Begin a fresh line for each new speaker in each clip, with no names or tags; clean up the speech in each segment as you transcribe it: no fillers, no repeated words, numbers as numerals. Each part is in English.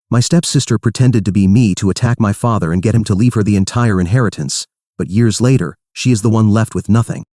My stepsister pretended to be me to attack my father and get him to leave her the entire inheritance, but years later, she is the one left with nothing.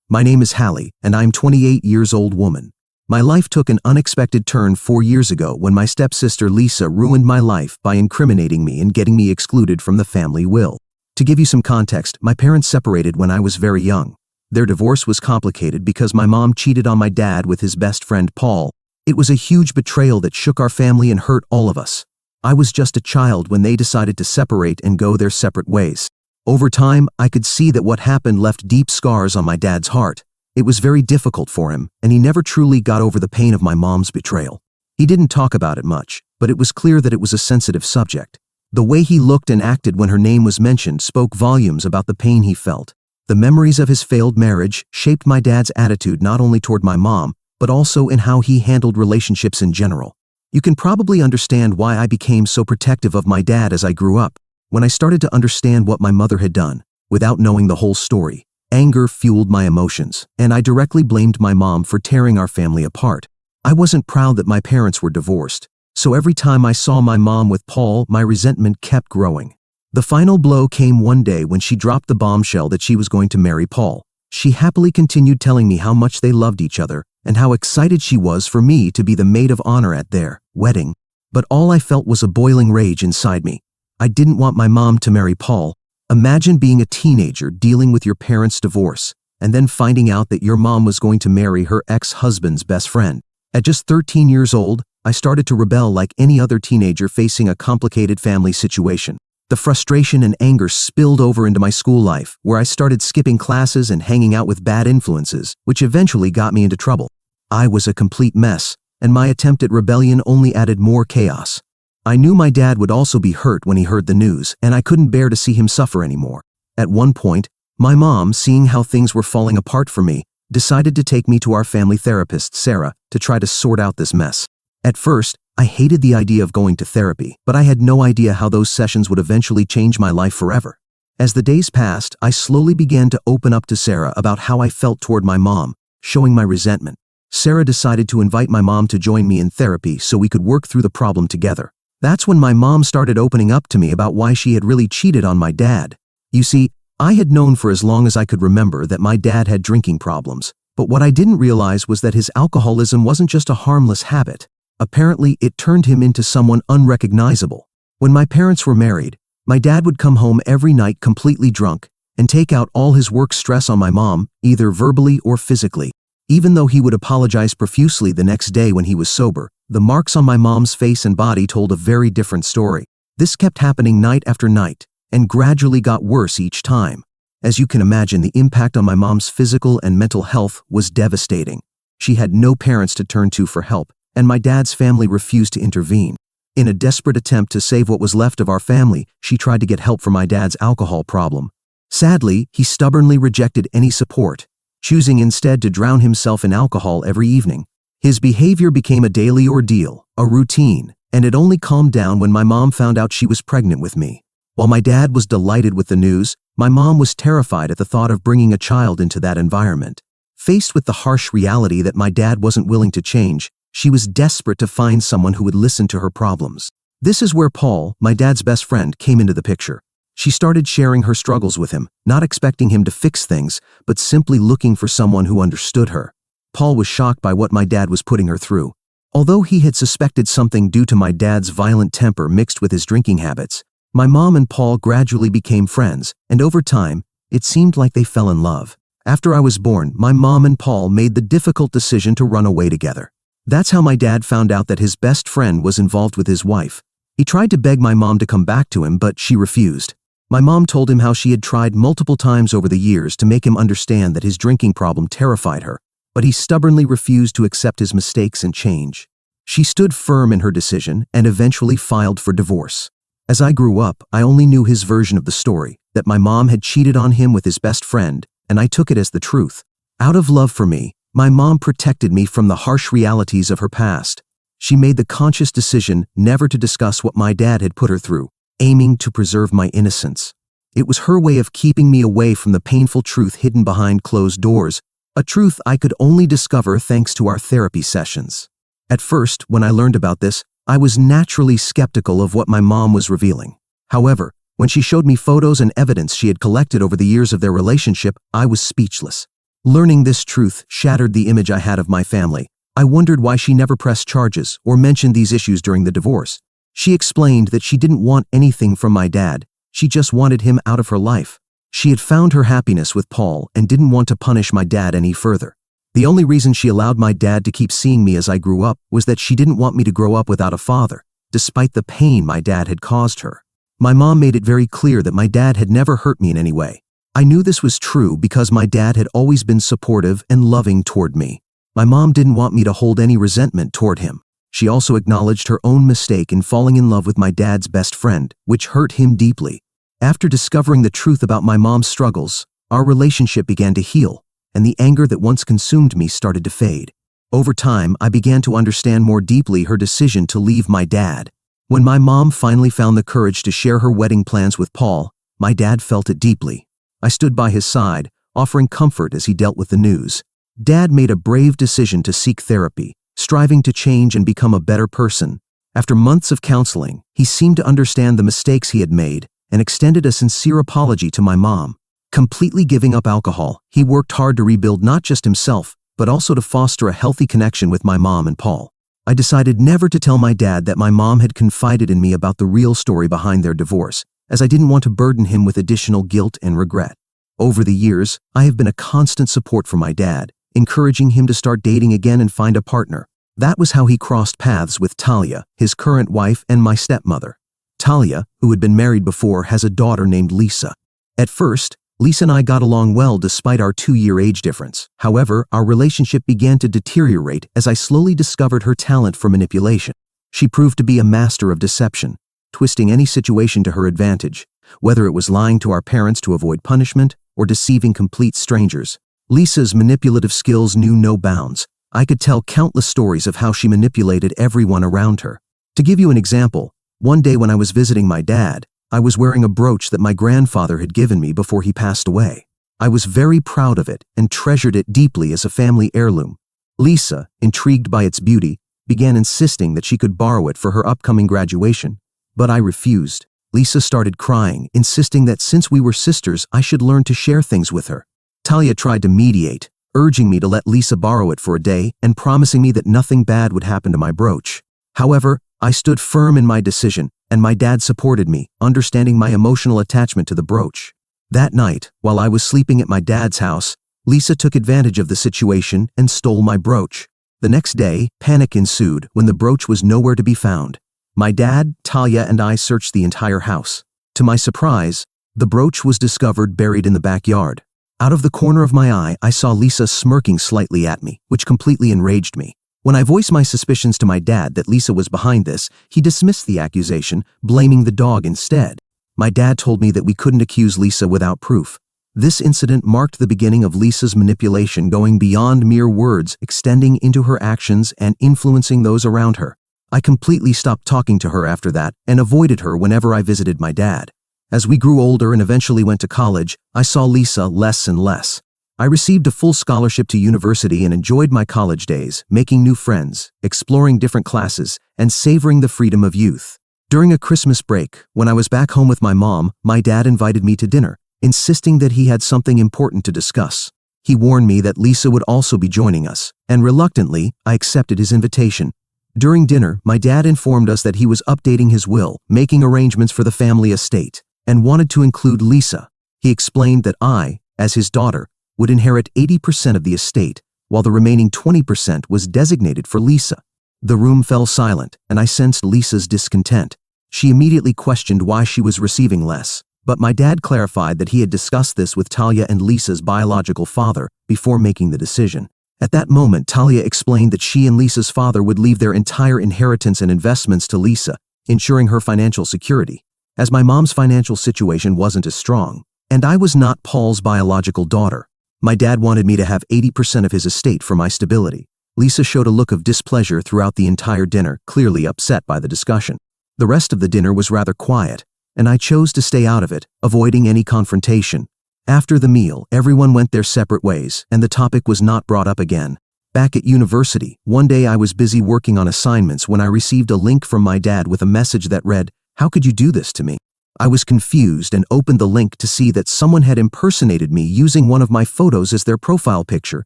My name is Hallie, and I'm 28 years old woman. My life took an unexpected turn 4 years ago when my stepsister Lisa ruined my life by incriminating me and getting me excluded from the family will. To give you some context, my parents separated when I was very young. Their divorce was complicated because my mom cheated on my dad with his best friend Paul. It was a huge betrayal that shook our family and hurt all of us. I was just a child when they decided to separate and go their separate ways. Over time, I could see that what happened left deep scars on my dad's heart. It was very difficult for him, and he never truly got over the pain of my mom's betrayal. He didn't talk about it much, but it was clear that it was a sensitive subject. The way he looked and acted when her name was mentioned spoke volumes about the pain he felt. The memories of his failed marriage shaped my dad's attitude not only toward my mom, but also in how he handled relationships in general. You can probably understand why I became so protective of my dad as I grew up. When I started to understand what my mother had done, without knowing the whole story, anger fueled my emotions, and I directly blamed my mom for tearing our family apart. I wasn't proud that my parents were divorced, so every time I saw my mom with Paul, my resentment kept growing. The final blow came one day when she dropped the bombshell that she was going to marry Paul. She happily continued telling me how much they loved each other and how excited she was for me to be the maid of honor at their wedding. But all I felt was a boiling rage inside me. I didn't want my mom to marry Paul. Imagine being a teenager dealing with your parents' divorce and then finding out that your mom was going to marry her ex-husband's best friend. At just 13 years old, I started to rebel like any other teenager facing a complicated family situation. The frustration and anger spilled over into my school life, where I started skipping classes and hanging out with bad influences, which eventually got me into trouble. I was a complete mess, and my attempt at rebellion only added more chaos. I knew my dad would also be hurt when he heard the news, and I couldn't bear to see him suffer anymore. At one point, my mom, seeing how things were falling apart for me, decided to take me to our family therapist, Sarah, to try to sort out this mess. At first, I hated the idea of going to therapy, but I had no idea how those sessions would eventually change my life forever. As the days passed, I slowly began to open up to Sarah about how I felt toward my mom, showing my resentment. Sarah decided to invite my mom to join me in therapy so we could work through the problem together. That's when my mom started opening up to me about why she had really cheated on my dad. You see, I had known for as long as I could remember that my dad had drinking problems, but what I didn't realize was that his alcoholism wasn't just a harmless habit. Apparently, it turned him into someone unrecognizable. When my parents were married, my dad would come home every night completely drunk and take out all his work stress on my mom, either verbally or physically. Even though he would apologize profusely the next day when he was sober, the marks on my mom's face and body told a very different story. This kept happening night after night and gradually got worse each time. As you can imagine, the impact on my mom's physical and mental health was devastating. She had no parents to turn to for help, and my dad's family refused to intervene. In a desperate attempt to save what was left of our family, she tried to get help for my dad's alcohol problem. Sadly, he stubbornly rejected any support, choosing instead to drown himself in alcohol every evening. His behavior became a daily ordeal, a routine, and it only calmed down when my mom found out she was pregnant with me. While my dad was delighted with the news, my mom was terrified at the thought of bringing a child into that environment. Faced with the harsh reality that my dad wasn't willing to change, she was desperate to find someone who would listen to her problems. This is where Paul, my dad's best friend, came into the picture. She started sharing her struggles with him, not expecting him to fix things, but simply looking for someone who understood her. Paul was shocked by what my dad was putting her through. Although he had suspected something due to my dad's violent temper mixed with his drinking habits, my mom and Paul gradually became friends, and over time, it seemed like they fell in love. After I was born, my mom and Paul made the difficult decision to run away together. That's how my dad found out that his best friend was involved with his wife. He tried to beg my mom to come back to him, but she refused. My mom told him how she had tried multiple times over the years to make him understand that his drinking problem terrified her, but he stubbornly refused to accept his mistakes and change. She stood firm in her decision and eventually filed for divorce. As I grew up, I only knew his version of the story, that my mom had cheated on him with his best friend, and I took it as the truth. Out of love for me, my mom protected me from the harsh realities of her past. She made the conscious decision never to discuss what my dad had put her through, aiming to preserve my innocence. It was her way of keeping me away from the painful truth hidden behind closed doors, a truth I could only discover thanks to our therapy sessions. At first, when I learned about this, I was naturally skeptical of what my mom was revealing. However, when she showed me photos and evidence she had collected over the years of their relationship, I was speechless. Learning this truth shattered the image I had of my family. I wondered why she never pressed charges or mentioned these issues during the divorce. She explained that she didn't want anything from my dad, she just wanted him out of her life. She had found her happiness with Paul and didn't want to punish my dad any further. The only reason she allowed my dad to keep seeing me as I grew up was that she didn't want me to grow up without a father, despite the pain my dad had caused her. My mom made it very clear that my dad had never hurt me in any way. I knew this was true because my dad had always been supportive and loving toward me. My mom didn't want me to hold any resentment toward him. She also acknowledged her own mistake in falling in love with my dad's best friend, which hurt him deeply. After discovering the truth about my mom's struggles, our relationship began to heal, and the anger that once consumed me started to fade. Over time, I began to understand more deeply her decision to leave my dad. When my mom finally found the courage to share her wedding plans with Paul, my dad felt it deeply. I stood by his side, offering comfort as he dealt with the news. Dad made a brave decision to seek therapy, striving to change and become a better person. After months of counseling, he seemed to understand the mistakes he had made and extended a sincere apology to my mom. Completely giving up alcohol, he worked hard to rebuild not just himself, but also to foster a healthy connection with my mom and Paul. I decided never to tell my dad that my mom had confided in me about the real story behind their divorce, as I didn't want to burden him with additional guilt and regret. Over the years, I have been a constant support for my dad, encouraging him to start dating again and find a partner. That was how he crossed paths with Talia, his current wife and my stepmother. Talia, who had been married before, has a daughter named Lisa. At first, Lisa and I got along well despite our 2-year age difference. However, our relationship began to deteriorate as I slowly discovered her talent for manipulation. She proved to be a master of deception, twisting any situation to her advantage, whether it was lying to our parents to avoid punishment or deceiving complete strangers. Lisa's manipulative skills knew no bounds. I could tell countless stories of how she manipulated everyone around her. To give you an example, one day when I was visiting my dad, I was wearing a brooch that my grandfather had given me before he passed away. I was very proud of it and treasured it deeply as a family heirloom. Lisa, intrigued by its beauty, began insisting that she could borrow it for her upcoming graduation, but I refused. Lisa started crying, insisting that since we were sisters, I should learn to share things with her. Talia tried to mediate, urging me to let Lisa borrow it for a day and promising me that nothing bad would happen to my brooch. However, I stood firm in my decision, and my dad supported me, understanding my emotional attachment to the brooch. That night, while I was sleeping at my dad's house, Lisa took advantage of the situation and stole my brooch. The next day, panic ensued when the brooch was nowhere to be found. My dad, Talia, and I searched the entire house. To my surprise, the brooch was discovered buried in the backyard. Out of the corner of my eye, I saw Lisa smirking slightly at me, which completely enraged me. When I voiced my suspicions to my dad that Lisa was behind this, he dismissed the accusation, blaming the dog instead. My dad told me that we couldn't accuse Lisa without proof. This incident marked the beginning of Lisa's manipulation, going beyond mere words, extending into her actions and influencing those around her. I completely stopped talking to her after that and avoided her whenever I visited my dad. As we grew older and eventually went to college, I saw Lisa less and less. I received a full scholarship to university and enjoyed my college days, making new friends, exploring different classes, and savoring the freedom of youth. During a Christmas break, when I was back home with my mom, my dad invited me to dinner, insisting that he had something important to discuss. He warned me that Lisa would also be joining us, and reluctantly, I accepted his invitation. During dinner, my dad informed us that he was updating his will, making arrangements for the family estate, and wanted to include Lisa. He explained that I, as his daughter, would inherit 80% of the estate, while the remaining 20% was designated for Lisa. The room fell silent, and I sensed Lisa's discontent. She immediately questioned why she was receiving less, but my dad clarified that he had discussed this with Talia and Lisa's biological father before making the decision. At that moment, Talia explained that she and Lisa's father would leave their entire inheritance and investments to Lisa, ensuring her financial security. As my mom's financial situation wasn't as strong, and I was not Paul's biological daughter, my dad wanted me to have 80% of his estate for my stability. Lisa showed a look of displeasure throughout the entire dinner, clearly upset by the discussion. The rest of the dinner was rather quiet, and I chose to stay out of it, avoiding any confrontation. After the meal, everyone went their separate ways, and the topic was not brought up again. Back at university, one day I was busy working on assignments when I received a link from my dad with a message that read, "How could you do this to me?" I was confused and opened the link to see that someone had impersonated me using one of my photos as their profile picture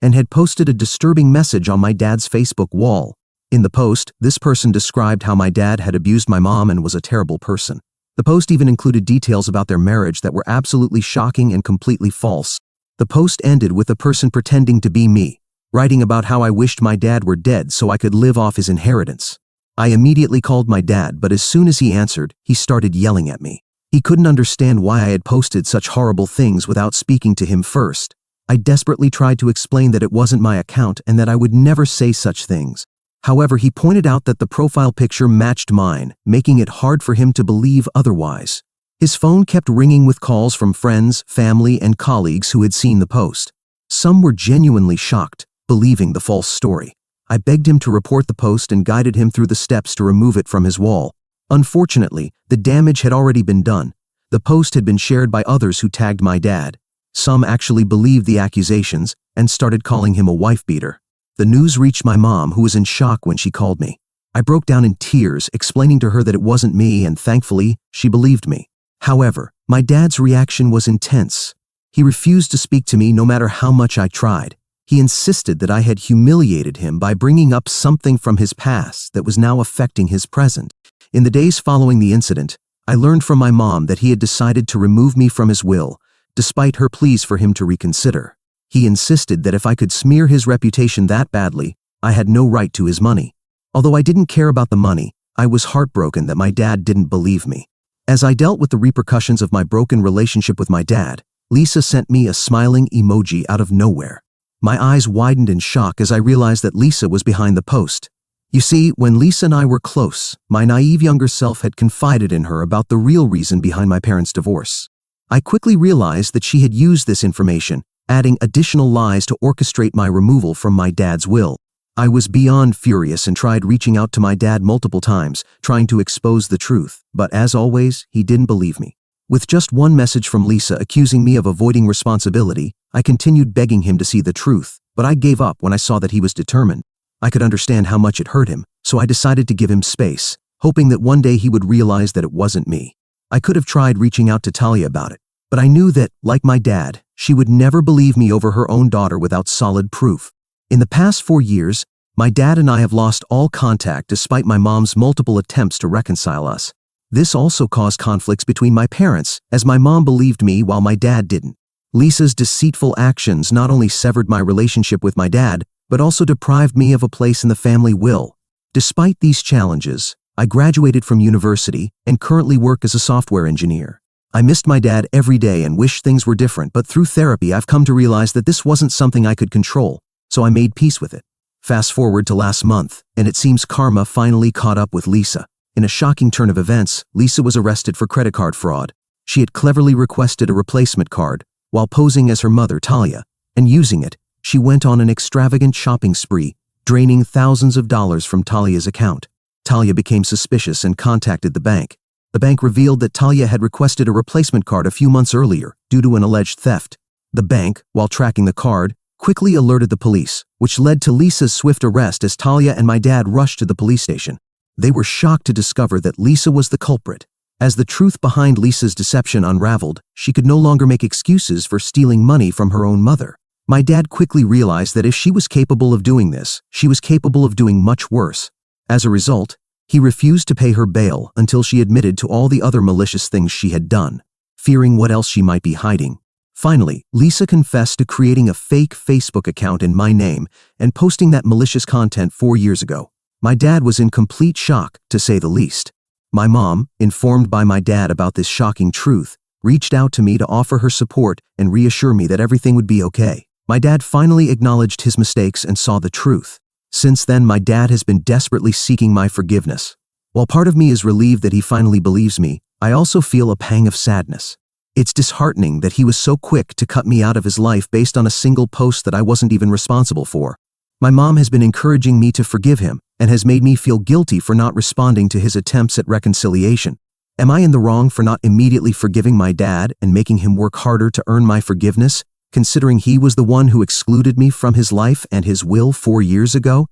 and had posted a disturbing message on my dad's Facebook wall. In the post, this person described how my dad had abused my mom and was a terrible person. The post even included details about their marriage that were absolutely shocking and completely false. The post ended with a person pretending to be me, writing about how I wished my dad were dead so I could live off his inheritance. I immediately called my dad, but as soon as he answered, he started yelling at me. He couldn't understand why I had posted such horrible things without speaking to him first. I desperately tried to explain that it wasn't my account and that I would never say such things. However, he pointed out that the profile picture matched mine, making it hard for him to believe otherwise. His phone kept ringing with calls from friends, family, and colleagues who had seen the post. Some were genuinely shocked, believing the false story. I begged him to report the post and guided him through the steps to remove it from his wall. Unfortunately, the damage had already been done. The post had been shared by others who tagged my dad. Some actually believed the accusations and started calling him a wife-beater. The news reached my mom, who was in shock when she called me. I broke down in tears, explaining to her that it wasn't me, and thankfully, she believed me. However, my dad's reaction was intense. He refused to speak to me no matter how much I tried. He insisted that I had humiliated him by bringing up something from his past that was now affecting his present. In the days following the incident, I learned from my mom that he had decided to remove me from his will, despite her pleas for him to reconsider. He insisted that if I could smear his reputation that badly, I had no right to his money. Although I didn't care about the money, I was heartbroken that my dad didn't believe me. As I dealt with the repercussions of my broken relationship with my dad, Lisa sent me a smiling emoji out of nowhere. My eyes widened in shock as I realized that Lisa was behind the post. You see, when Lisa and I were close, my naive younger self had confided in her about the real reason behind my parents' divorce. I quickly realized that she had used this information, adding additional lies to orchestrate my removal from my dad's will. I was beyond furious and tried reaching out to my dad multiple times, trying to expose the truth, but as always, he didn't believe me. With just one message from Lisa accusing me of avoiding responsibility, I continued begging him to see the truth, but I gave up when I saw that he was determined. I could understand how much it hurt him, so I decided to give him space, hoping that one day he would realize that it wasn't me. I could have tried reaching out to Talia about it, but I knew that, like my dad, she would never believe me over her own daughter without solid proof. In the past 4 years, my dad and I have lost all contact despite my mom's multiple attempts to reconcile us. This also caused conflicts between my parents, as my mom believed me while my dad didn't. Lisa's deceitful actions not only severed my relationship with my dad, but also deprived me of a place in the family will. Despite these challenges, I graduated from university and currently work as a software engineer. I missed my dad every day and wish things were different, but through therapy I've come to realize that this wasn't something I could control, so I made peace with it. Fast forward to last month, and it seems karma finally caught up with Lisa. In a shocking turn of events, Lisa was arrested for credit card fraud. She had cleverly requested a replacement card, while posing as her mother, Talia, and using it, she went on an extravagant shopping spree, draining thousands of dollars from Talia's account. Talia became suspicious and contacted the bank. The bank revealed that Talia had requested a replacement card a few months earlier due to an alleged theft. The bank, while tracking the card, quickly alerted the police, which led to Lisa's swift arrest as Talia and my dad rushed to the police station. They were shocked to discover that Lisa was the culprit. As the truth behind Lisa's deception unraveled, she could no longer make excuses for stealing money from her own mother. My dad quickly realized that if she was capable of doing this, she was capable of doing much worse. As a result, he refused to pay her bail until she admitted to all the other malicious things she had done, fearing what else she might be hiding. Finally, Lisa confessed to creating a fake Facebook account in my name and posting that malicious content 4 years ago. My dad was in complete shock, to say the least. My mom, informed by my dad about this shocking truth, reached out to me to offer her support and reassure me that everything would be okay. My dad finally acknowledged his mistakes and saw the truth. Since then, my dad has been desperately seeking my forgiveness. While part of me is relieved that he finally believes me, I also feel a pang of sadness. It's disheartening that he was so quick to cut me out of his life based on a single post that I wasn't even responsible for. My mom has been encouraging me to forgive him and has made me feel guilty for not responding to his attempts at reconciliation. Am I in the wrong for not immediately forgiving my dad and making him work harder to earn my forgiveness, considering he was the one who excluded me from his life and his will 4 years ago?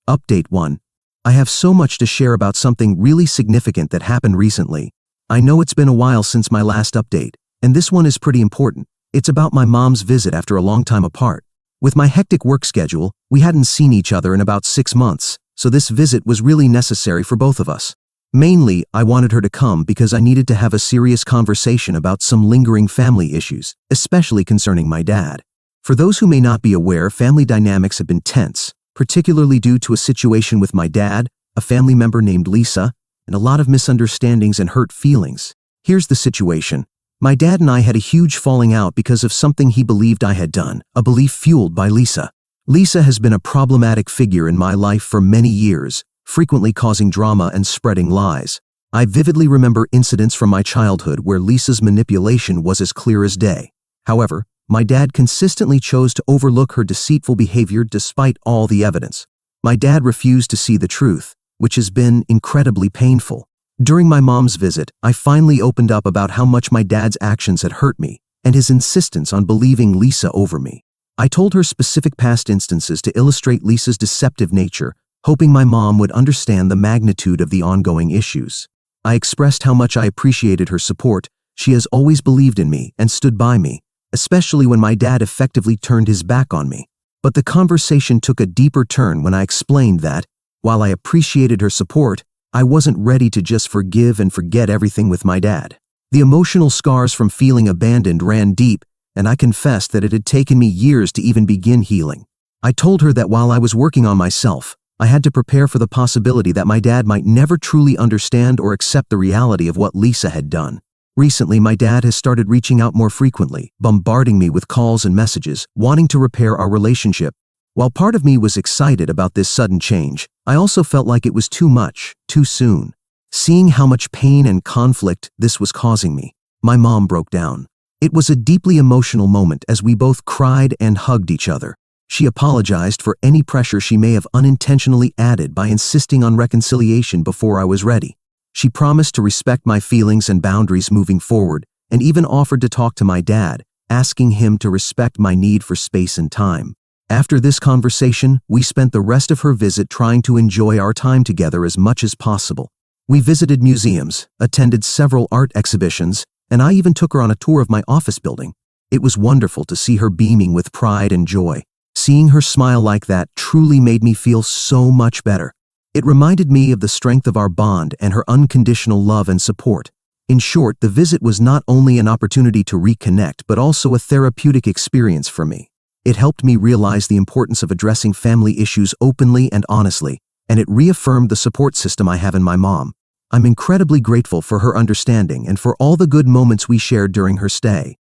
Update 1. I have so much to share about something really significant that happened recently. I know it's been a while since my last update, and this one is pretty important. It's about my mom's visit after a long time apart. With my hectic work schedule, we hadn't seen each other in about 6 months, so this visit was really necessary for both of us. Mainly, I wanted her to come because I needed to have a serious conversation about some lingering family issues, especially concerning my dad. For those who may not be aware, family dynamics have been tense, particularly due to a situation with my dad, a family member named Lisa, and a lot of misunderstandings and hurt feelings. Here's the situation. My dad and I had a huge falling out because of something he believed I had done, a belief fueled by Lisa. Lisa has been a problematic figure in my life for many years, frequently causing drama and spreading lies. I vividly remember incidents from my childhood where Lisa's manipulation was as clear as day. However, my dad consistently chose to overlook her deceitful behavior despite all the evidence. My dad refused to see the truth, which has been incredibly painful. During my mom's visit, I finally opened up about how much my dad's actions had hurt me and his insistence on believing Lisa over me. I told her specific past instances to illustrate Lisa's deceptive nature, hoping my mom would understand the magnitude of the ongoing issues. I expressed how much I appreciated her support. She has always believed in me and stood by me, especially when my dad effectively turned his back on me. But the conversation took a deeper turn when I explained that, while I appreciated her support, I wasn't ready to just forgive and forget everything with my dad. The emotional scars from feeling abandoned ran deep, and I confessed that it had taken me years to even begin healing. I told her that while I was working on myself, I had to prepare for the possibility that my dad might never truly understand or accept the reality of what Lisa had done. Recently, my dad has started reaching out more frequently, bombarding me with calls and messages, wanting to repair our relationship. While part of me was excited about this sudden change, I also felt like it was too much, too soon. Seeing how much pain and conflict this was causing me, my mom broke down. It was a deeply emotional moment as we both cried and hugged each other. She apologized for any pressure she may have unintentionally added by insisting on reconciliation before I was ready. She promised to respect my feelings and boundaries moving forward, and even offered to talk to my dad, asking him to respect my need for space and time. After this conversation, we spent the rest of her visit trying to enjoy our time together as much as possible. We visited museums, attended several art exhibitions, and I even took her on a tour of my office building. It was wonderful to see her beaming with pride and joy. Seeing her smile like that truly made me feel so much better. It reminded me of the strength of our bond and her unconditional love and support. In short, the visit was not only an opportunity to reconnect, but also a therapeutic experience for me. It helped me realize the importance of addressing family issues openly and honestly, and it reaffirmed the support system I have in my mom. I'm incredibly grateful for her understanding and for all the good moments we shared during her stay.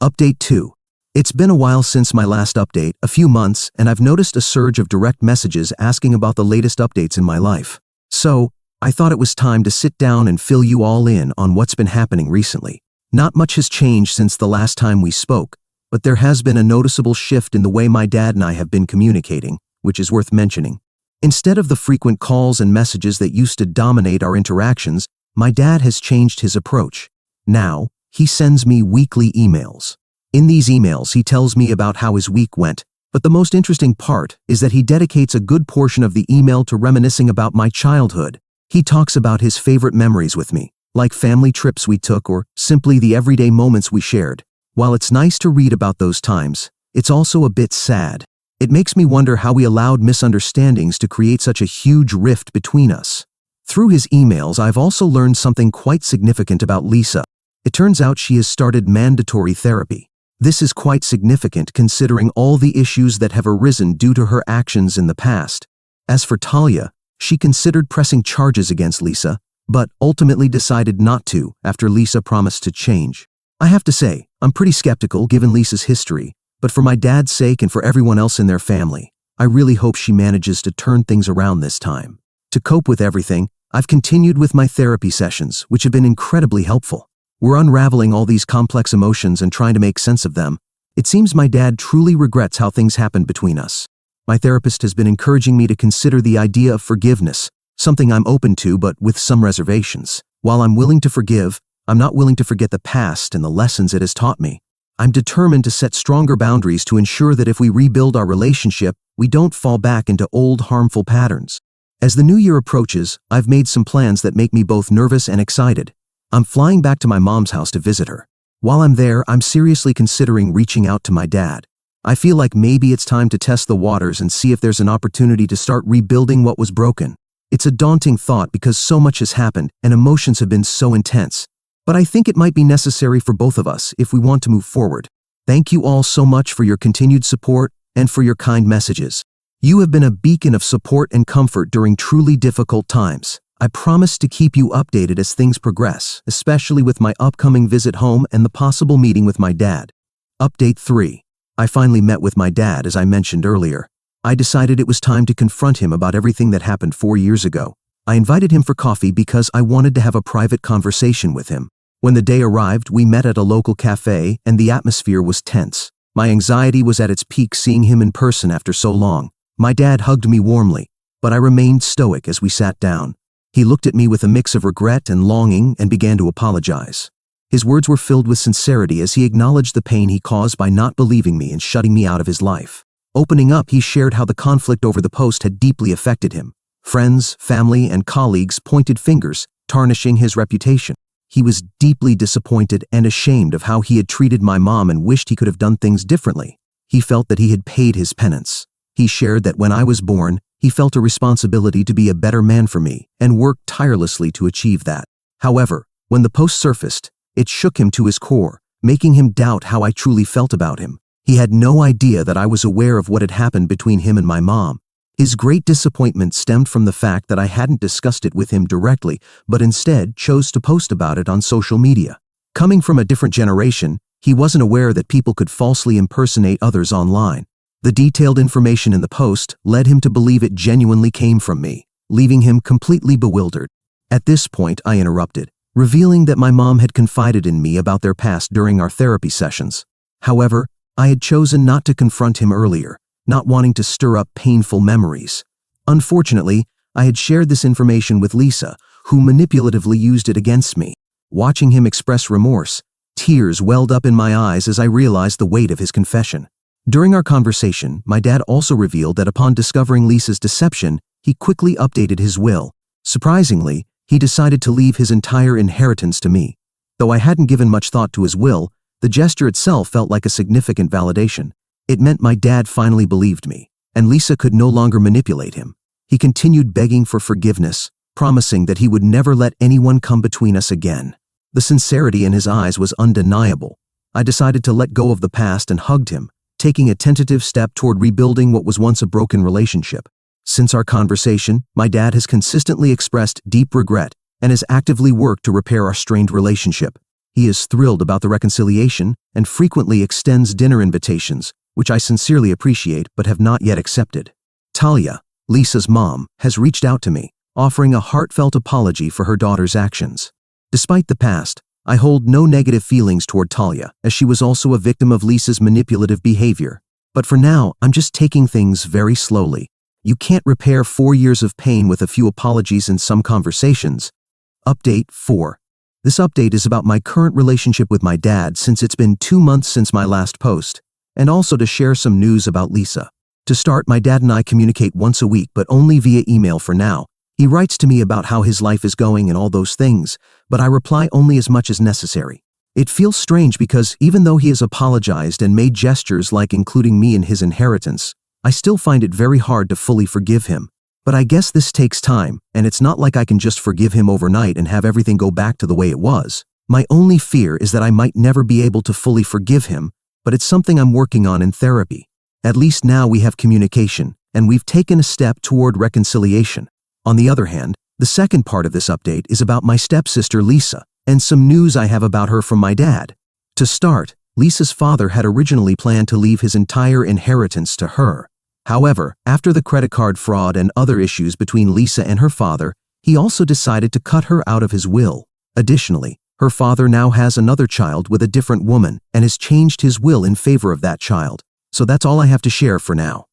Update 2. It's been a while since my last update, a few months, and I've noticed a surge of direct messages asking about the latest updates in my life. So, I thought it was time to sit down and fill you all in on what's been happening recently. Not much has changed since the last time we spoke, but there has been a noticeable shift in the way my dad and I have been communicating, which is worth mentioning. Instead of the frequent calls and messages that used to dominate our interactions, my dad has changed his approach. Now, he sends me weekly emails. In these emails, he tells me about how his week went, but the most interesting part is that he dedicates a good portion of the email to reminiscing about my childhood. He talks about his favorite memories with me, like family trips we took or simply the everyday moments we shared. While it's nice to read about those times, it's also a bit sad. It makes me wonder how we allowed misunderstandings to create such a huge rift between us. Through his emails, I've also learned something quite significant about Lisa. It turns out she has started mandatory therapy. This is quite significant considering all the issues that have arisen due to her actions in the past. As for Talia, she considered pressing charges against Lisa, but ultimately decided not to after Lisa promised to change. I have to say, I'm pretty skeptical given Lisa's history, but for my dad's sake and for everyone else in their family, I really hope she manages to turn things around this time. To cope with everything, I've continued with my therapy sessions, which have been incredibly helpful. We're unraveling all these complex emotions and trying to make sense of them. It seems my dad truly regrets how things happened between us. My therapist has been encouraging me to consider the idea of forgiveness, something I'm open to but with some reservations. While I'm willing to forgive, I'm not willing to forget the past and the lessons it has taught me. I'm determined to set stronger boundaries to ensure that if we rebuild our relationship, we don't fall back into old harmful patterns. As the new year approaches, I've made some plans that make me both nervous and excited. I'm flying back to my mom's house to visit her. While I'm there, I'm seriously considering reaching out to my dad. I feel like maybe it's time to test the waters and see if there's an opportunity to start rebuilding what was broken. It's a daunting thought because so much has happened and emotions have been so intense. But I think it might be necessary for both of us if we want to move forward. Thank you all so much for your continued support and for your kind messages. You have been a beacon of support and comfort during truly difficult times. I promise to keep you updated as things progress, especially with my upcoming visit home and the possible meeting with my dad. Update 3. I finally met with my dad, as I mentioned earlier. I decided it was time to confront him about everything that happened 4 years ago. I invited him for coffee because I wanted to have a private conversation with him. When the day arrived, we met at a local cafe and the atmosphere was tense. My anxiety was at its peak seeing him in person after so long. My dad hugged me warmly, but I remained stoic as we sat down. He looked at me with a mix of regret and longing and began to apologize. His words were filled with sincerity as he acknowledged the pain he caused by not believing me and shutting me out of his life. Opening up, he shared how the conflict over the post had deeply affected him. Friends, family, and colleagues pointed fingers, tarnishing his reputation. He was deeply disappointed and ashamed of how he had treated my mom and wished he could have done things differently. He felt that he had paid his penance. He shared that when I was born, he felt a responsibility to be a better man for me and worked tirelessly to achieve that. However, when the post surfaced, it shook him to his core, making him doubt how I truly felt about him. He had no idea that I was aware of what had happened between him and my mom. His great disappointment stemmed from the fact that I hadn't discussed it with him directly, but instead chose to post about it on social media. Coming from a different generation, he wasn't aware that people could falsely impersonate others online. The detailed information in the post led him to believe it genuinely came from me, leaving him completely bewildered. At this point, I interrupted, revealing that my mom had confided in me about their past during our therapy sessions. However, I had chosen not to confront him earlier, not wanting to stir up painful memories. Unfortunately, I had shared this information with Lisa, who manipulatively used it against me. Watching him express remorse, tears welled up in my eyes as I realized the weight of his confession. During our conversation, my dad also revealed that upon discovering Lisa's deception, he quickly updated his will. Surprisingly, he decided to leave his entire inheritance to me. Though I hadn't given much thought to his will, the gesture itself felt like a significant validation. It meant my dad finally believed me, and Lisa could no longer manipulate him. He continued begging for forgiveness, promising that he would never let anyone come between us again. The sincerity in his eyes was undeniable. I decided to let go of the past and hugged him, taking a tentative step toward rebuilding what was once a broken relationship. Since our conversation, my dad has consistently expressed deep regret and has actively worked to repair our strained relationship. He is thrilled about the reconciliation and frequently extends dinner invitations, which I sincerely appreciate but have not yet accepted. Talia, Lisa's mom, has reached out to me, offering a heartfelt apology for her daughter's actions. Despite the past, I hold no negative feelings toward Talia, as she was also a victim of Lisa's manipulative behavior. But for now, I'm just taking things very slowly. You can't repair 4 years of pain with a few apologies and some conversations. Update 4. This update is about my current relationship with my dad since it's been 2 months since my last post, and also to share some news about Lisa. To start, my dad and I communicate once a week, but only via email for now. He writes to me about how his life is going and all those things, but I reply only as much as necessary. It feels strange because even though he has apologized and made gestures like including me in his inheritance, I still find it very hard to fully forgive him. But I guess this takes time, and it's not like I can just forgive him overnight and have everything go back to the way it was. My only fear is that I might never be able to fully forgive him, but it's something I'm working on in therapy. At least now we have communication, and we've taken a step toward reconciliation. On the other hand, the second part of this update is about my stepsister Lisa, and some news I have about her from my dad. To start, Lisa's father had originally planned to leave his entire inheritance to her. However, after the credit card fraud and other issues between Lisa and her father, he also decided to cut her out of his will. Additionally, her father now has another child with a different woman and has changed his will in favor of that child. So that's all I have to share for now.